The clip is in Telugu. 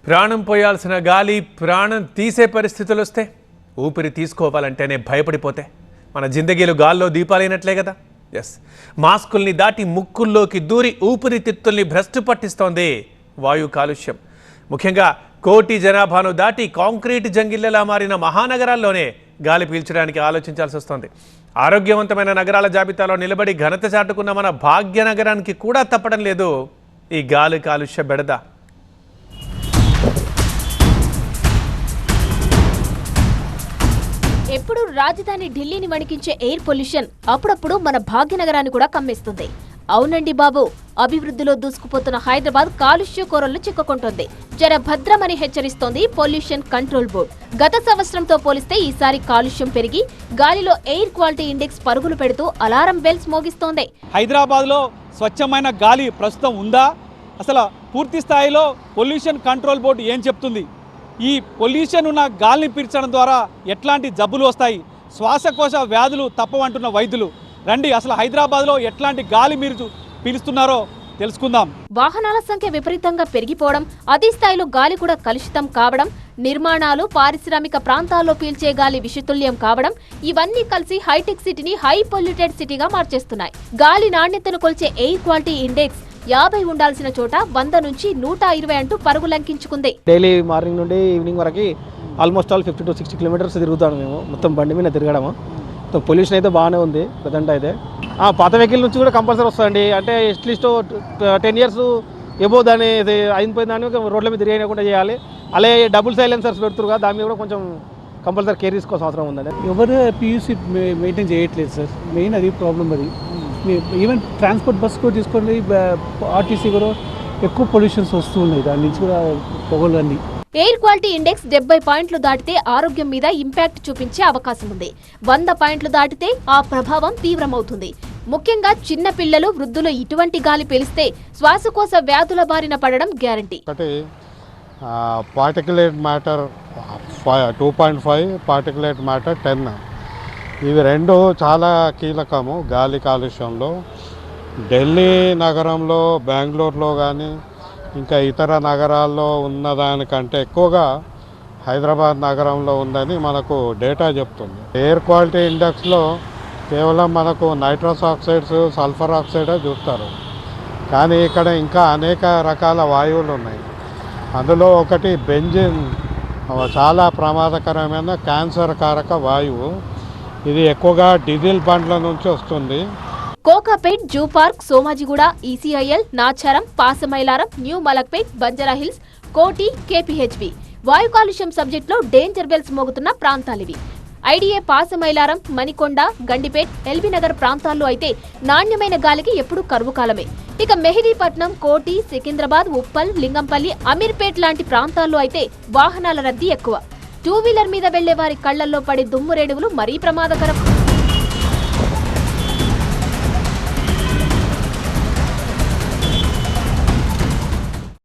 ప్రాణం పోయాల్సిన గాలి ప్రాణం తీసే పరిస్థితులు వస్తే ఊపిరి తీసుకోవాలంటేనే భయపడిపోతే మన జిందగీలు గాల్లో దీపాలైనట్లే కదా. ఎస్, మాస్కుల్ని దాటి ముక్కుల్లోకి దూరి ఊపిరితిత్తుల్ని భ్రష్టు పట్టిస్తోంది వాయు కాలుష్యం. ముఖ్యంగా కోటి జనాభాను దాటి కాంక్రీట్ జంగిల్లలా మారిన మహానగరాల్లోనే గాలి పీల్చడానికి ఆలోచించాల్సి వస్తోంది. ఆరోగ్యవంతమైన నగరాల జాబితాలో నిలబడి ఘనత చాటుకున్న మన భాగ్యనగరానికి కూడా తప్పడం లేదు ఈ గాలి కాలుష్య బెడద. ఎప్పుడు రాజధాని ఢిల్లీని వణికించే ఎయిర్ పొల్యూషన్ అప్పుడప్పుడు మన భాగ్యనగరాన్ని కూడా కమ్మేస్తుంది. అవునండి బాబు, అభివృద్ధిలో దూసుకుపోతున్న హైదరాబాద్ కాలుష్య కోరల్లో చిక్కుకుంటోంది. జర భద్రమని హెచ్చరిస్తోంది పొల్యూషన్ కంట్రోల్ బోర్డు. గత సంవత్సరంతో పోలిస్తే ఈసారి కాలుష్యం పెరిగి గాలిలో ఎయిర్ క్వాలిటీ ఇండెక్స్ పరుగులు పెడుతూ అలారం బెల్స్ మోగిస్తోంది. హైదరాబాద్ లో స్వచ్ఛమైన గాలి ప్రస్తుతం ఉందా? అసలు పూర్తి స్థాయిలో పొల్యూషన్ కంట్రోల్ బోర్డు ఏం చెప్తుంది? ఈ పొల్యూషన్ ఉన్న గాలిని పీల్చడం ద్వారా ఎట్లాంటి జబ్బులు వస్తాయి, శ్వాసకోశ వ్యాధులు తప్పవంటున్న వైద్యులు. రండి, అసలు హైదరాబాద్లో ఎట్లాంటి గాలి మీరు పీలుస్తున్నారో తెలుసుకుందాం. వాహనాల సంఖ్య విపరీతంగా పెరిగిపోవడం, అదే స్థాయిలో గాలి కూడా కలుషితం కావడం, నిర్మాణాలు, పారిశ్రామిక ప్రాంతాల్లో పీల్చే గాలి విషతుల్యం కావడం, ఇవన్నీ కలిసి హైటెక్ సిటీని హై పొల్యూటెడ్ సిటీగా మార్చేస్తున్నాయి. గాలి నాణ్యతను కొల్చే ఎయిర్ క్వాలిటీ ఇండెక్స్ 50 ఉండాల్సిన చోట 100 నుంచి 120 అంటూ పరుగులంకించుకుంది. డైలీ మార్నింగ్ నుండి ఈవినింగ్ వరకు ఆల్మోస్ట్ 50 to 60 కిలోమీటర్స్ తిరుగుతాను మేము, మొత్తం బండి మీద తిరగడము. పొల్యూషన్ అయితే బాగానే ఉంది ప్రజెంట్ అయితే. పాత వెహికల్ నుంచి కూడా కంపల్సరీ వస్తుందండి. అంటే అట్లీస్ట్ 10 years ఎబో దాన్ని అయిపోయిన దాన్ని రోడ్ల మీద తిరిగకుండా చేయాలి. అలాగే డబుల్ సైలెన్సర్స్ పెడుతురు కదా, దాని మీద కూడా కొంచెం కంపల్సరీ కేర్ తీసుకోవాల్సిన అవసరం ఉందండి. ఎవరు పియూసీ మెయింటైన్ చేయట్లేదు సార్, మెయిన్ అది ప్రాబ్లం. అది ఈవెన్ ట్రాన్స్పోర్ట్ బస్ కూడా తీసుకోండి, ఆర్టీసీ కూడా ఎక్కువ పొల్యూషన్స్ వస్తూ ఉన్నాయి, దాని నుంచి కూడా పొగలు అన్నీ. ఎయిర్ క్వాలిటీ ఇండెక్స్ 70 పాయింట్లు దాటితే ఆరోగ్యం మీద ఇంపాక్ట్ చూపించే అవకాశం ఉంది. 100 పాయింట్లు దాటితే ఆ ప్రభావం తీవ్రమవుతుంది. ముఖ్యంగా చిన్న పిల్లలు, వృద్ధులు ఇటువంటి గాలి పీలిస్తే శ్వాసకోశ వ్యాధుల బారిన పడడం guarantee. Particulate matter 2.5, particulate matter 10. ఇవి రెండు చాలా కీలకము గాలి కాలుష్యంలో. ఢిల్లీ నగరంలో, బెంగళూరులో కానీ ఇంకా ఇతర నగరాల్లో ఉన్నదానికంటే ఎక్కువగా హైదరాబాద్ నగరంలో ఉందని మనకు డేటా చెప్తుంది. ఎయిర్ క్వాలిటీ ఇండెక్స్లో కేవలం మనకు నైట్రస్ ఆక్సైడ్స్, సల్ఫర్ ఆక్సైడే చూస్తారు, కానీ ఇక్కడ ఇంకా అనేక రకాల వాయువులు ఉన్నాయి. అందులో ఒకటి బెంజిన్, చాలా ప్రమాదకరమైన క్యాన్సర్ కారక వాయువు. ఇది ఎక్కువగా డీజిల్ బండ్ల నుంచి వస్తుంది. Kokapet, zoo park, Somajiguda, ECIL, Nacharam, Pasamailaram, new Malakpet, Banjara hills, Koti, KPHB వాయు కాలుష్యం సబ్జెక్టులో డేంజర్ బెల్స్ మోగుతున్న ప్రాంతాలివి. ఐడిఏ, పాసమైలారం, మణికొండ, గండిపేట్, ఎల్బీనగర్ ప్రాంతాల్లో అయితే నాణ్యమైన గాలికి ఎప్పుడూ కరువు కాలమే. ఇక మెహిదీపట్నం, కోటి, సికింద్రాబాద్, ఉప్పల్, లింగంపల్లి, అమీర్పేట్ లాంటి ప్రాంతాల్లో అయితే వాహనాల రద్దీ ఎక్కువ. 2 వీలర్ మీద వెళ్లే వారి కళ్లల్లో పడే దుమ్ము రేణువులు మరీ ప్రమాదకరం.